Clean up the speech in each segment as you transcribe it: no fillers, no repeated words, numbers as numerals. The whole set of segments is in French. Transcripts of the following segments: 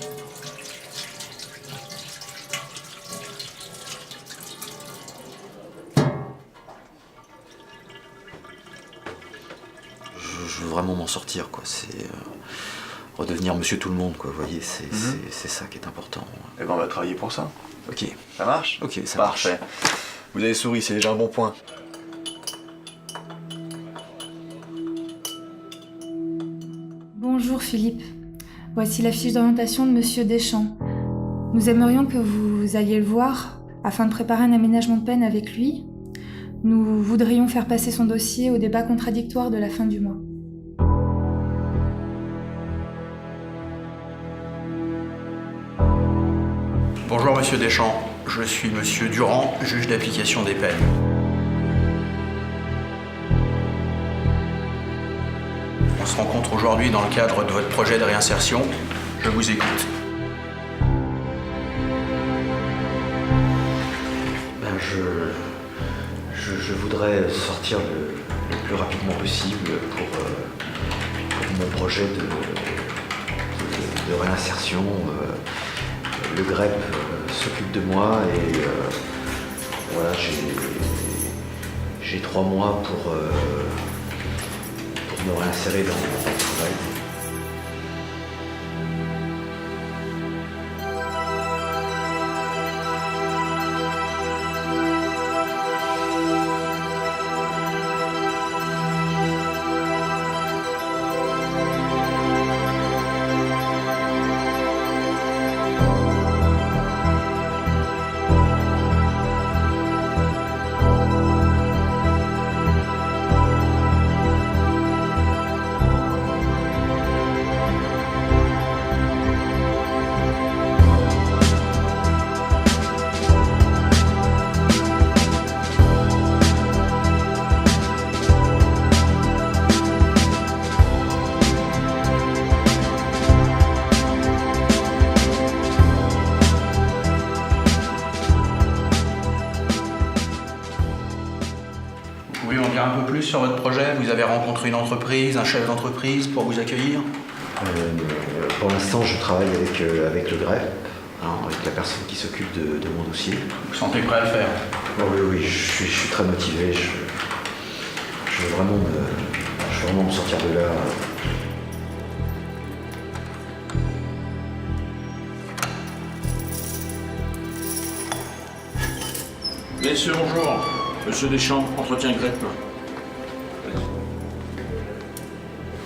Je veux vraiment m'en sortir, quoi. C'est redevenir monsieur tout le monde, quoi. Vous voyez, c'est ça qui est important. Eh ben on va travailler pour ça. Ok. Ça marche? Ok, ça Parfait. marche. Vous avez souri, c'est déjà un bon point. Bonjour Philippe, voici la fiche d'orientation de Monsieur Deschamps. Nous aimerions que vous alliez le voir afin de préparer un aménagement de peine avec lui. Nous voudrions faire passer son dossier au débat contradictoire de la fin du mois. Bonjour Monsieur Deschamps, je suis Monsieur Durand, juge d'application des peines. On se rencontre aujourd'hui dans le cadre de votre projet de réinsertion. Je vous écoute. Ben, je voudrais sortir le plus rapidement possible pour mon projet de réinsertion. Le GREP s'occupe de moi et voilà, j'ai 3 mois pour me réinsérer dans le travail. Vous pouvez en dire un peu plus sur votre projet? Vous avez rencontré une entreprise, un chef d'entreprise pour vous accueillir? Pour l'instant, je travaille avec le GREP, avec la personne qui s'occupe de mon dossier. Vous vous sentez prêt à le faire? Oh, oui, je suis très motivé. Je veux vraiment me sortir de là. Messieurs, bonjour. Monsieur Deschamps, entretien GREP.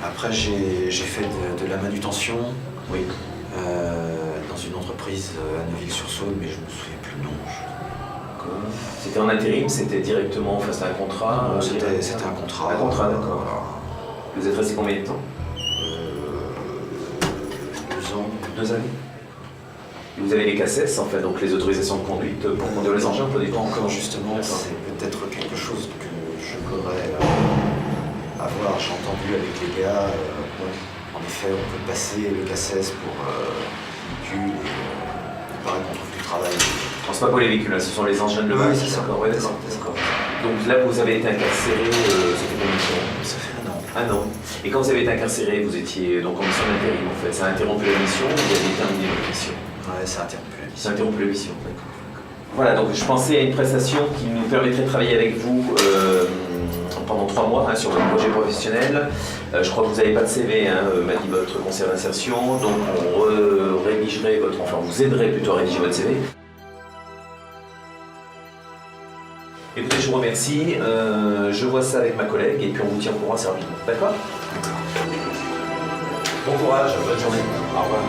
Après, j'ai fait de la manutention. Oui. Dans une entreprise à Neuville-sur-Saône, mais je me souviens plus le nom. C'était en intérim, c'était directement face à un contrat? Non, c'était un contrat. Un contrat, d'accord. Vous êtes resté combien de temps? 2 ans. 2 années. Vous avez les CACES, en fait, donc les autorisations de conduite pour conduire les engins, Pas encore, justement. C'est peut-être quelque chose que je pourrais avoir. J'ai entendu avec les gars. En effet, on peut passer le CACES pour véhicule et il paraît qu'on trouve du travail. Non, c'est pas pour les véhicules, hein, ce sont les engins de levage. Oui, c'est ça. D'accord, ouais, d'accord. Donc là, vous avez été incarcéré, c'était combien de temps? Ça fait 1 an. 1 an. Et quand vous avez été incarcéré, vous étiez donc en mission d'intérim, en fait. Ça a interrompu la mission ou vous avez terminé votre mission? Ouais, ça a interrompu la mission. Ça a interrompu la mission, d'accord. Voilà, donc je pensais à une prestation qui nous permettrait de travailler avec vous pendant 3 mois sur votre projet professionnel. Je crois que vous n'avez pas de CV, m'a dit votre conseiller d'insertion, donc on rédigerait enfin vous aiderait plutôt à rédiger votre CV. Écoutez, je vous remercie, je vois ça avec ma collègue et puis on vous tient au courant assez rapidement, d'accord? Bon courage, bonne journée, au revoir.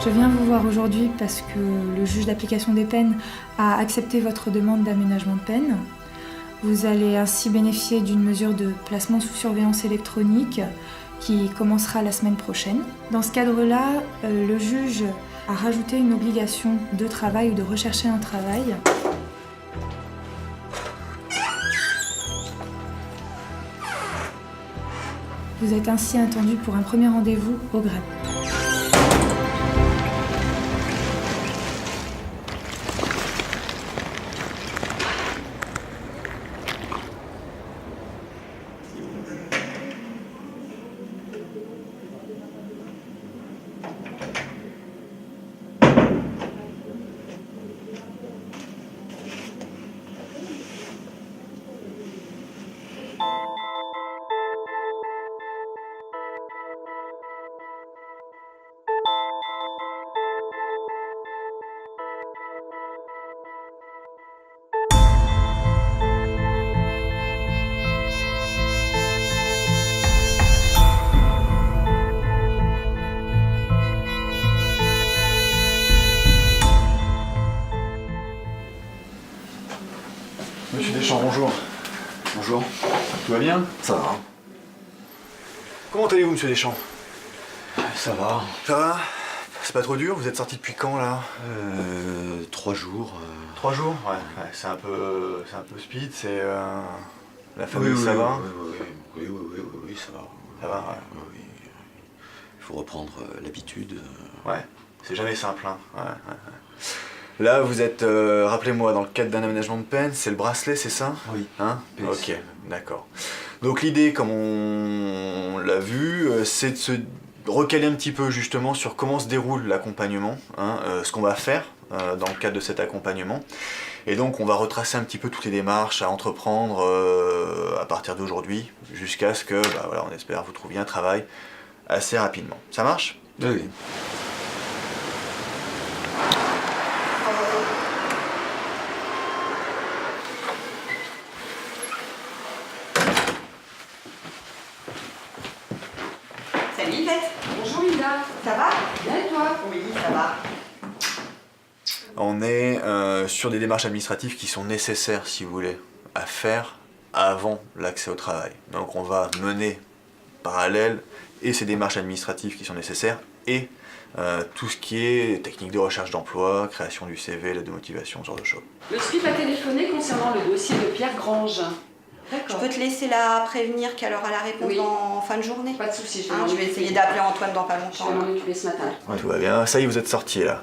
Je viens vous voir aujourd'hui parce que le juge d'application des peines a accepté votre demande d'aménagement de peine. Vous allez ainsi bénéficier d'une mesure de placement sous surveillance électronique qui commencera la semaine prochaine. Dans ce cadre-là, le juge a rajouté une obligation de travail ou de rechercher un travail. Vous êtes ainsi attendu pour un premier rendez-vous au GREP. va bien? Ça va. Comment allez-vous, monsieur Deschamps? Ça va. Ça va? C'est pas trop dur? Vous êtes sorti depuis quand, là? 3 jours. 3 jours? Ouais, c'est un peu speed, c'est... La famille, ça va? Oui, ça va. Ça va, ouais. Oui. Il faut reprendre l'habitude. Ouais, c'est jamais simple, hein. Ouais. Là, vous êtes, rappelez-moi, dans le cadre d'un aménagement de peine, c'est le bracelet, c'est ça? Oui. Hein? PS. Ok, d'accord. Donc l'idée, comme on l'a vu, c'est de se recaler un petit peu justement sur comment se déroule l'accompagnement, hein, ce qu'on va faire dans le cadre de cet accompagnement. Et donc on va retracer un petit peu toutes les démarches à entreprendre à partir d'aujourd'hui, jusqu'à ce que, voilà, on espère, vous trouviez un travail assez rapidement. Ça marche? Oui. Salut Yvette. Bonjour Linda, Ça va? bien et toi? Oui, ça va. On est sur des démarches administratives qui sont nécessaires, si vous voulez, à faire avant l'accès au travail. Donc on va mener parallèle et ces démarches administratives qui sont nécessaires et tout ce qui est technique de recherche d'emploi, création du CV, lettre de motivation, ce genre de choses. Le SPIP a téléphoné concernant le dossier de Pierre Grange. Je D'accord. peux te laisser la prévenir qu'elle aura la réponse Oui. en fin de journée. Pas de soucis, Hein, je vais essayer d'appeler Antoine dans pas Je vais longtemps. m'en occuper ce matin. Tout va bien, ça y est, vous êtes sortis là.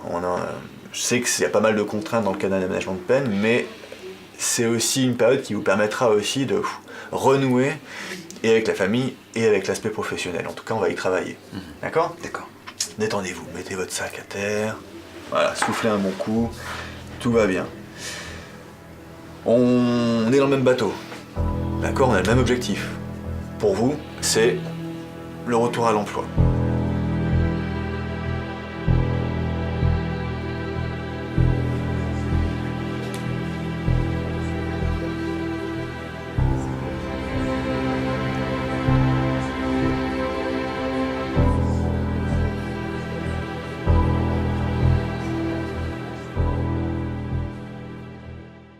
Je sais qu'il y a pas mal de contraintes dans le cadre d'un aménagement de peine, mais c'est aussi une période qui vous permettra aussi de renouer et avec la famille et avec l'aspect professionnel. En tout cas, on va y travailler. D'accord? D'accord. Détendez-vous, mettez votre sac à terre, voilà, soufflez un bon coup, tout va bien. On est dans le même bateau, d'accord? On a le même objectif. Pour vous, c'est le retour à l'emploi.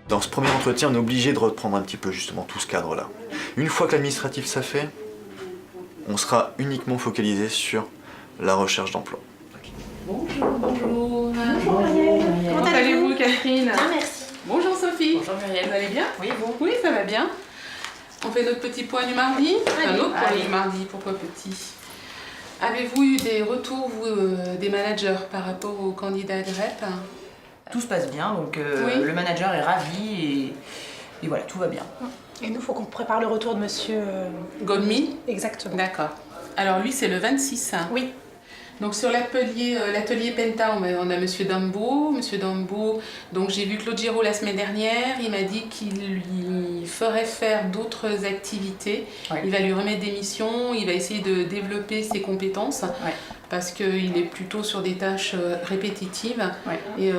Dans ce premier entretien, on est obligé de reprendre un petit peu justement tout ce cadre-là. Une fois que l'administratif ça fait, on sera uniquement focalisé sur la recherche d'emploi. Bonjour. Bonjour Marielle. Comment allez-vous Catherine? Bien, merci. Bonjour Sophie. Bonjour Muriel, vous allez bien? Oui, vous? Oui, ça va bien. On fait notre petit point du mardi? Allez, Un autre point allez. du mardi, pourquoi petit? Avez-vous eu des retours, vous, des managers par rapport aux candidats de REP? Tout se passe bien, donc Oui. le manager est ravi et voilà, tout va bien. Et nous, il faut qu'on prépare le retour de monsieur... Godmy? Exactement. D'accord. Alors lui, c'est le 26. Oui. Donc sur l'atelier Penta, on a Monsieur Dambo. Monsieur Dambo, donc j'ai vu Claude Giraud la semaine dernière, il m'a dit qu'il lui ferait faire d'autres activités. Ouais. Il va lui remettre des missions, il va essayer de développer ses compétences. Ouais. Parce qu'il est plutôt sur des tâches répétitives. Ouais. Et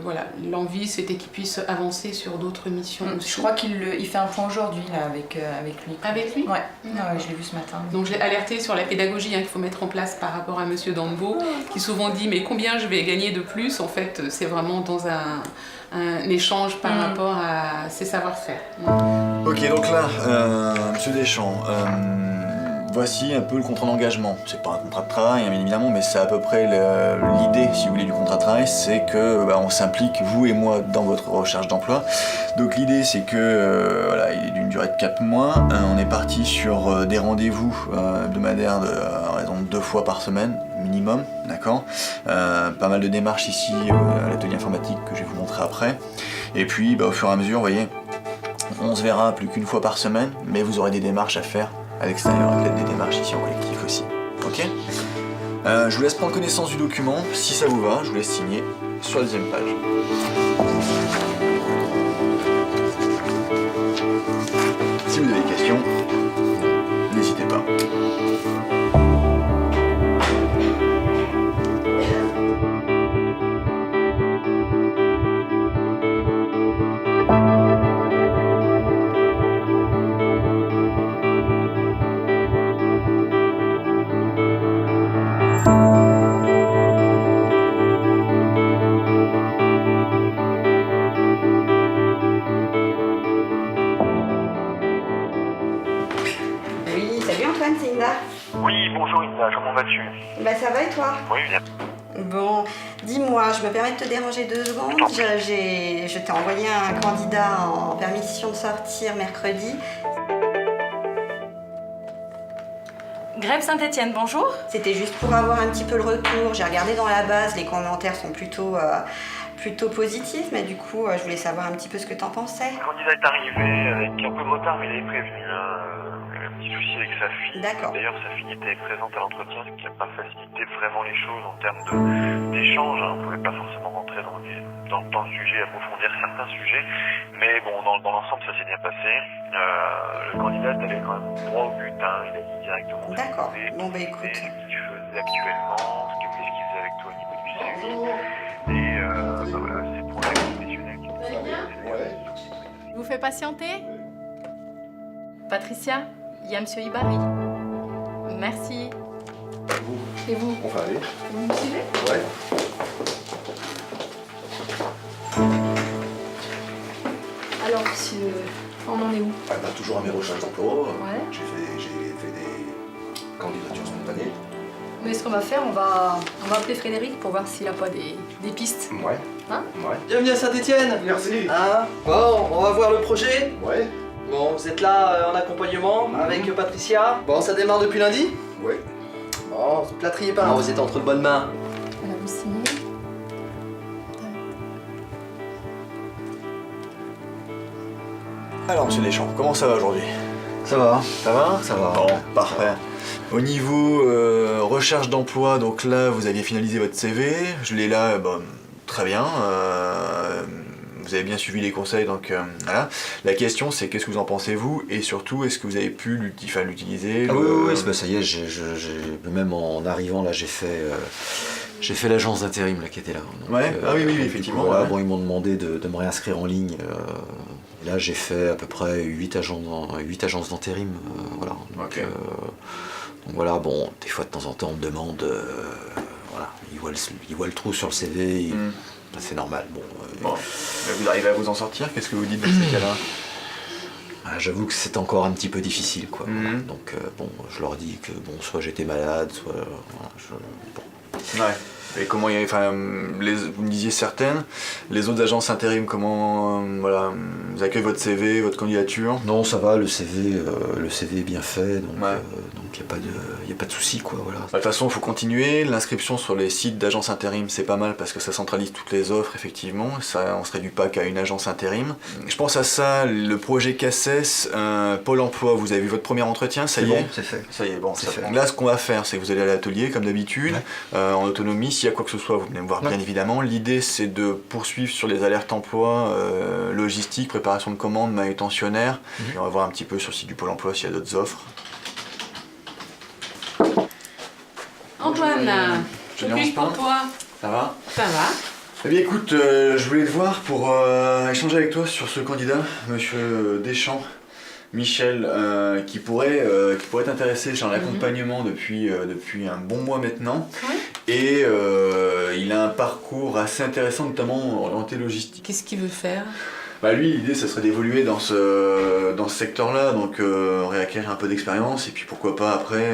voilà, l'envie c'était qu'il puisse avancer sur d'autres missions aussi. Je crois qu'il fait un point aujourd'hui là avec lui. Avec lui? Ouais, D'accord. ouais, je l'ai vu ce matin. Donc je l'ai alerté sur la pédagogie qu'il faut mettre en place par rapport à Monsieur Dambo, qui souvent dit mais combien je vais gagner de plus? En fait, c'est vraiment dans un échange par rapport à ses savoir-faire. Ok, donc là, Monsieur Deschamps, voici un peu le contrat d'engagement. C'est pas un contrat de travail, hein, bien évidemment, mais c'est à peu près l'idée, si vous voulez, du contrat de travail, c'est que on s'implique, vous et moi, dans votre recherche d'emploi. Donc l'idée, c'est que voilà, il est d'une durée de 4 mois. On est parti sur des rendez-vous hebdomadaires à raison de 2 fois par semaine, minimum, d'accord. Pas mal de démarches ici à l'atelier informatique que je vais vous montrer après. Et puis, au fur et à mesure, vous voyez, on se verra plus qu'une fois par semaine, mais vous aurez des démarches à faire à l'extérieur, avec des démarches ici en collectif aussi. Ok? Je vous laisse prendre connaissance du document. Si ça vous va, je vous laisse signer sur la deuxième page. Si vous avez des questions, n'hésitez pas. Oui, bien. Bon, dis-moi, je me permets de te déranger 2 secondes. Je t'ai envoyé un candidat en permission de sortir mercredi. Grève Saint-Étienne, bonjour. C'était juste pour avoir un petit peu le retour. J'ai regardé dans la base, les commentaires sont plutôt positifs, mais du coup, je voulais savoir un petit peu ce que t'en pensais. Le candidat est arrivé avec un peu de retard, mais il avait prévenu. Il avait un petit souci avec sa fille. D'accord. D'ailleurs, sa fille était présente à l'entretien, ce qui n'a pas facilité vraiment les choses en termes d'échange. On ne pouvait pas forcément rentrer dans le sujet, approfondir certains sujets. Mais bon, dans l'ensemble, ça s'est bien passé. Le candidat est allé quand même droit au but. Il a dit directement. D'accord. Bon, bah écoute. Ce qu'il faisait actuellement, ce qu'il faisait avec toi au niveau du CV. Et voilà, c'est pour la professionnelle. Vous allez bien? Je vous fais patienter. Patricia, il y a Monsieur Ibari. Merci. Et vous? On va aller. Vous me suivez? Ouais. Alors, monsieur, on en est où? Ah bah, toujours à mes recherches d'emploi. Ouais. J'ai fait des candidatures spontanées. Mais ce qu'on va faire, on va appeler Frédéric pour voir s'il a pas des pistes. Ouais. Hein? Ouais. Bienvenue à Saint-Étienne. Merci. Hein? Bon, on va voir le projet. Ouais. Bon, vous êtes là en accompagnement avec Patricia. Bon, ça démarre depuis lundi? Ouais. Bon, ne plâtriez pas, vous êtes entre de bonnes mains. Voilà, vous signez. Alors, monsieur Deschamps, comment ça va aujourd'hui? Ça va. Ça va? Ça va. Bon, parfait. Au niveau recherche d'emploi, donc là, vous aviez finalisé votre CV. Je l'ai là, très bien. Vous avez bien suivi les conseils, donc voilà. La question, c'est qu'est-ce que vous en pensez, vous? Et surtout, est-ce que vous avez pu l'utiliser? Oui, ça y est, même en arrivant, là, j'ai fait l'agence d'intérim là, qui était là. Donc, ouais, oui, effectivement. Voilà, ouais. bon, ils m'ont demandé de me réinscrire en ligne. Là, j'ai fait à peu près 8 agences d'intérim. Voilà. Donc, donc voilà, bon, des fois, de temps en temps, on me demande... voilà, ils voient le trou sur le CV. C'est normal. Bon, vous arrivez à vous en sortir? Qu'est-ce que vous dites dans ces cas-là? J'avoue que c'est encore un petit peu difficile, quoi. Voilà. Donc, bon, je leur dis que, bon, soit j'étais malade, soit... Voilà, bon. Ouais. Et comment, vous me disiez certaines, les autres agences intérim, comment voilà, vous accueillent votre CV, votre candidature? Non, ça va, le CV est bien fait, donc il n'y a pas de souci, quoi, voilà. De toute façon, il faut continuer. L'inscription sur les sites d'agences intérim, c'est pas mal parce que ça centralise toutes les offres, effectivement. Ça, on se réduit pas qu'à une agence intérim. Je pense à ça, le projet CACES, Pôle emploi, vous avez vu votre premier entretien, ça y est? C'est fait. Ça y est, bon, c'est fait. Là, ce qu'on va faire, c'est que vous allez à l'atelier, comme d'habitude, en autonomie. S'il y a quoi que ce soit, vous venez me voir, bien évidemment. L'idée, c'est de poursuivre sur les alertes emploi, logistique, préparation de commandes, manutentionnaire. Et on va voir un petit peu sur le site du Pôle emploi s'il y a d'autres offres. Antoine, je puis pour toi. Ça va? Ça va. Eh bien écoute, je voulais te voir pour échanger avec toi sur ce candidat, monsieur Deschamps, Michel, qui pourrait t'intéresser. J'ai un accompagnement depuis un bon mois maintenant. Oui. Et il a un parcours assez intéressant, notamment orienté logistique. Qu'est-ce qu'il veut faire? Bah lui, l'idée, ça serait d'évoluer dans ce secteur-là, donc réacquérir un peu d'expérience, et puis pourquoi pas après...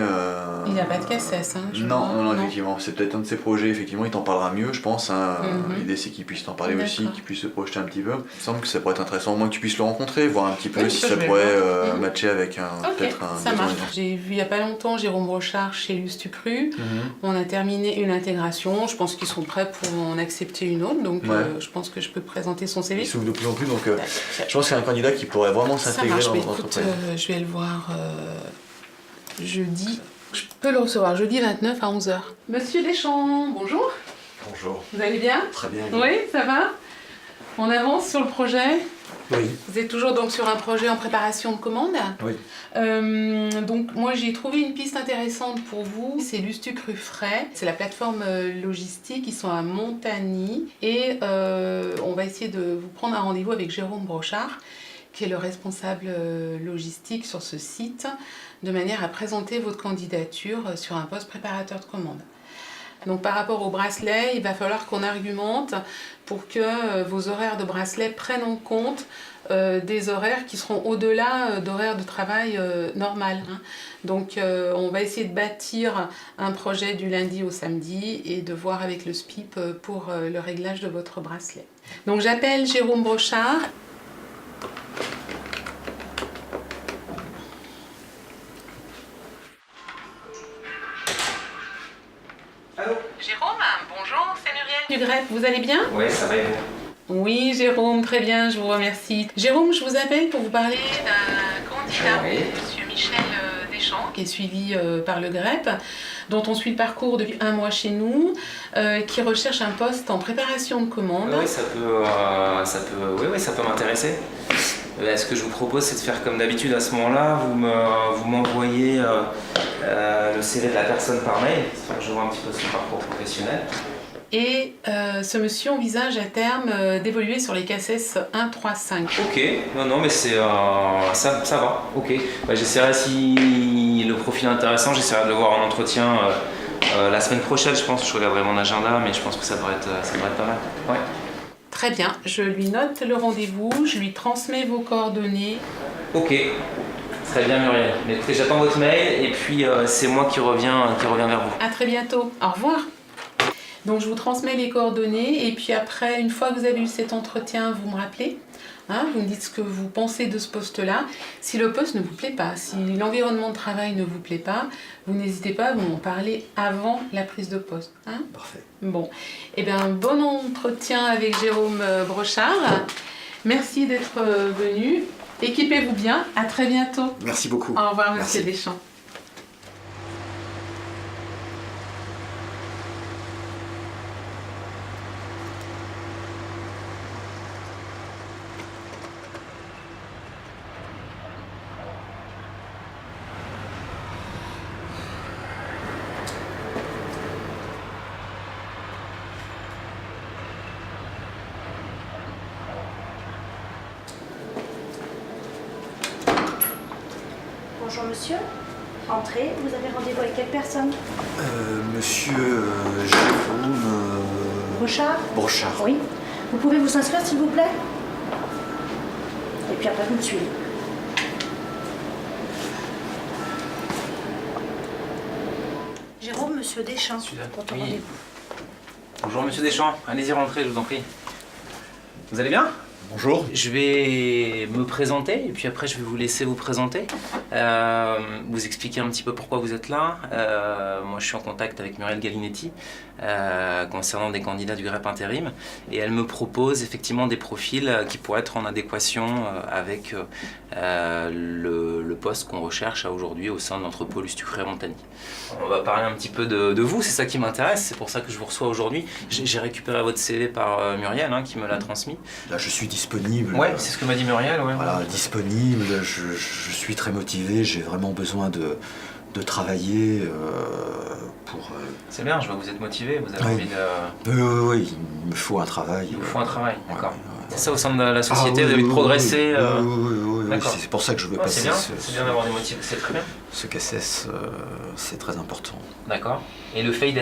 Il n'a pas de CACES, hein? Non, effectivement, c'est peut-être un de ses projets, effectivement, il t'en parlera mieux, je pense. Hein. L'idée, c'est qu'il puisse t'en parler aussi, qu'il puisse se projeter un petit peu. Il me semble que ça pourrait être intéressant, au moins que tu puisses le rencontrer, voir un petit peu si ça pourrait matcher avec peut-être un... Ça marche. J'ai vu il n'y a pas longtemps Jérôme Brochard chez Lustucru. On a terminé une intégration, je pense qu'ils sont prêts pour en accepter une autre, donc je pense que je peux présenter son CV. Il s'ouvre de plus en plus, donc je pense que c'est un candidat qui pourrait vraiment s'intégrer dans l'entreprise. Je vais le voir jeudi. Je peux le recevoir jeudi 29 à 11h. Monsieur Deschamps, bonjour. Bonjour. Vous allez bien? Très bien. Oui, ça va? On avance sur le projet? Oui. Vous êtes toujours donc sur un projet en préparation de commande? Oui. Donc moi j'ai trouvé une piste intéressante pour vous, c'est Lustucru Frais, c'est la plateforme logistique, ils sont à Montagny et on va essayer de vous prendre un rendez-vous avec Jérôme Brochard qui est le responsable logistique sur ce site, de manière à présenter votre candidature sur un poste préparateur de commande. Donc par rapport au bracelet, il va falloir qu'on argumente pour que vos horaires de bracelet prennent en compte des horaires qui seront au-delà d'horaires de travail normal. Hein. Donc on va essayer de bâtir un projet du lundi au samedi et de voir avec le SPIP pour le réglage de votre bracelet. Donc j'appelle Jérôme Brochard. Allô? Jérôme, bonjour, c'est Muriel du GREP, vous allez bien? Oui, ça va et vous? Oui, Jérôme, très bien, je vous remercie. Jérôme, je vous appelle pour vous parler d'un candidat, Monsieur Michel Deschamps, qui est suivi par le GREP, dont on suit le parcours depuis 1 mois chez nous, qui recherche un poste en préparation de commande. Oui, ça peut m'intéresser. Ce que je vous propose, c'est de faire comme d'habitude à ce moment-là. Vous m'envoyez le CV de la personne par mail, histoire que je vois un petit peu son parcours professionnel. Et ce monsieur envisage à terme d'évoluer sur les CACES 1, 3, 5. Ok, non, mais c'est ça va. Ok, j'essaierai, si le profil est intéressant, j'essaierai de le voir en entretien la semaine prochaine, je pense. Je regarderai mon agenda, mais je pense que ça devrait être pas mal. Ouais. Très bien, je lui note le rendez-vous, je lui transmets vos coordonnées. Ok, très bien Muriel. Mais écoutez, j'attends votre mail et puis c'est moi qui reviens vers vous. À très bientôt, au revoir. Donc je vous transmets les coordonnées et puis après, une fois que vous avez eu cet entretien, vous me rappelez. Hein, vous me dites ce que vous pensez de ce poste-là. Si le poste ne vous plaît pas, si l'environnement de travail ne vous plaît pas, vous n'hésitez pas à m'en parler avant la prise de poste. Hein? Parfait. Bon, eh bien, bon entretien avec Jérôme Brochard. Merci d'être venu. Équipez-vous bien. À très bientôt. Merci beaucoup. Au revoir, Monsieur Deschamps. Bonjour monsieur, entrez, vous avez rendez-vous avec quelle personne? Monsieur Jérôme... Brochard? Brochard. Oui. Vous pouvez vous inscrire s'il vous plaît? Et puis après vous me suivez. Jérôme, monsieur Deschamps, votre rendez-vous. Bonjour Monsieur Deschamps, allez-y rentrer, je vous en prie. Vous allez bien? Bonjour. Je vais me présenter et puis après je vais vous laisser vous présenter. Vous expliquer un petit peu pourquoi vous êtes là. Moi je suis en contact avec Muriel Galinetti concernant des candidats du GREP intérim et elle me propose effectivement des profils qui pourraient être en adéquation avec le poste qu'on recherche aujourd'hui au sein de l'entrepôt Lustucré-Montagny. On va parler un petit peu de vous, c'est ça qui m'intéresse, c'est pour ça que je vous reçois aujourd'hui. J'ai récupéré votre CV par Muriel qui me l'a transmis. Là je suis disponible. Ouais, c'est ce que m'a dit Muriel. Ouais. Voilà, disponible, je suis très motivé, j'ai vraiment besoin de travailler pour... C'est bien, je vois que vous êtes motivé, vous avez envie de... Oui, il me faut un travail. Il vous faut un travail, d'accord. C'est ça au sein de la société, vous avez envie de progresser. Oui, c'est pour ça que je veux passer. C'est bien d'avoir des motifs, c'est très bien. Ce CACES, c'est très important. D'accord. Et le fait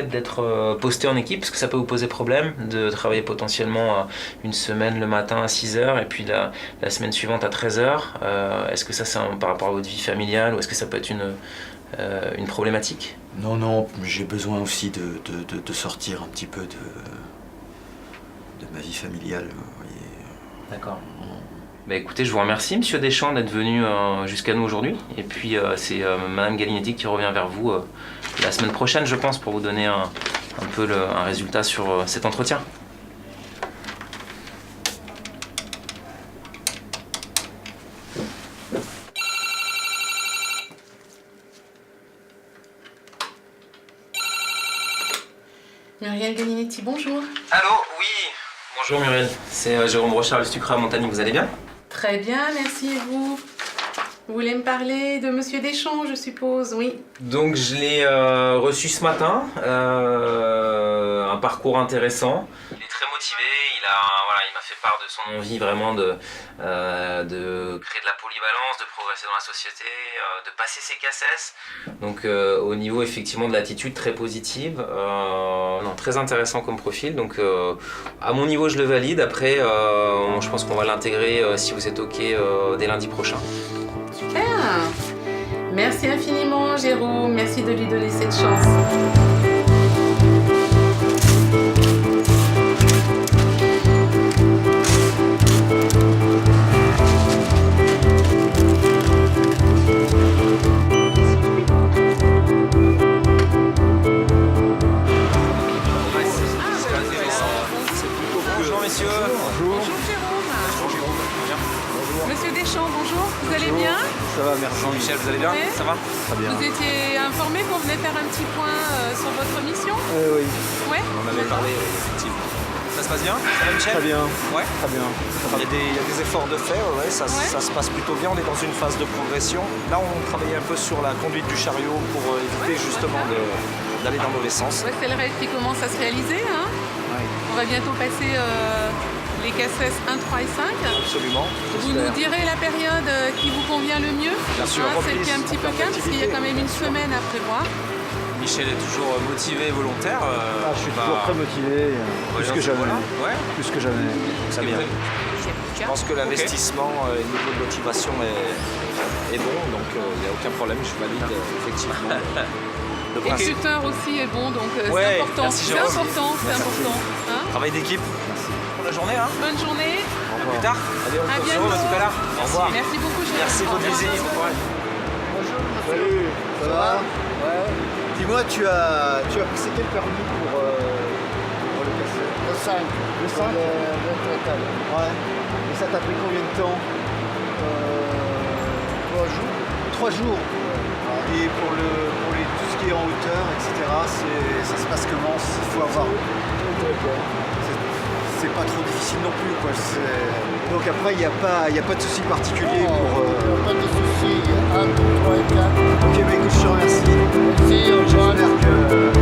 d'être posté en équipe, est-ce que ça peut vous poser problème de travailler potentiellement une semaine le matin à 6h et puis la semaine suivante à 13h? Est-ce que ça c'est par rapport à votre vie familiale ou est-ce que ça peut être une problématique? Non, j'ai besoin aussi de sortir un petit peu de ma vie familiale. D'accord. Bah écoutez, je vous remercie Monsieur Deschamps d'être venu jusqu'à nous aujourd'hui. Et puis c'est Madame Galinetti qui revient vers vous la semaine prochaine, je pense, pour vous donner un peu un résultat sur cet entretien. Muriel Galinetti, bonjour. Allô, oui. Bonjour Muriel, c'est Jérôme Brochard, Lustucré-Montagny, vous allez bien? Très bien, merci et vous? Vous voulez me parler de Monsieur Deschamps, je suppose, oui? Donc je l'ai reçu ce matin, un parcours intéressant. Il est très motivé, il m'a fait part de son envie vraiment de créer de la polyvalence, de progresser dans la société, de passer ses CACES. Donc au niveau effectivement de l'attitude très positive, non, très intéressant comme profil. Donc à mon niveau je le valide. Après je pense qu'on va l'intégrer si vous êtes OK dès lundi prochain. Super. Merci infiniment Jérôme, merci de lui donner cette chance. Bonjour messieurs. Bonjour Jérôme. Bonjour Jérôme. Bien. Monsieur Deschamps, bonjour. Vous allez bien? Ça va, merci. Jean-Michel, vous allez bien? Ouais. Ça va? Très bien. Vous étiez informé qu'on venait faire un petit point sur votre mission? Oui. Ouais. On en avait parlé, effectivement. Ça se passe bien? Ça va Michel? Très bien. Ouais. Très bien. Il y a des efforts de faire, ouais, ça se passe plutôt bien, on est dans une phase de progression. Là, on travaille un peu sur la conduite du chariot pour éviter justement d'aller dans le mauvais sens. Ouais, c'est le rêve qui commence à se réaliser. Hein. On va bientôt passer les CACES 1, 3 et 5. Absolument. Vous nous direz la période qui vous convient le mieux. Bien sûr, celle qui est un petit peu calme, parce qu'il y a quand même une semaine à prévoir. Michel est toujours motivé et volontaire. Je suis toujours très motivé, plus que jamais. Ouais. Plus que jamais. Très bien. Je pense que l'investissement et le niveau de motivation est bon, donc il n'y a aucun problème, je valide effectivement. Et le tuteur aussi est bon, donc Ouais, c'est important. merci, C'est Jérôme. important, c'est Merci. important. Hein. Travail d'équipe. Pour la journée, hein. Bonne journée. À plus tard. Allez, on À se bientôt. retrouve tout à l'heure. Au revoir. Merci beaucoup, Jérôme. Merci, Au bonne revoir. visite. Bon courage. Salut, ça va? Ouais. Dis-moi, tu as passé quel permis pour le casser? Le 5. Le 5? Le total. Ouais. Et ça t'a pris combien de temps? 3 jours. 3 jours. Et pour tout ce qui est en hauteur, etc., ça se passe comment? Il faut avoir... C'est pas trop difficile non plus, quoi. Donc après, il n'y a pas de souci particulier pour... Pas de souci, 1, 2, 3 et 4. Ok, bah écoute, je te remercie. Merci, j'espère que...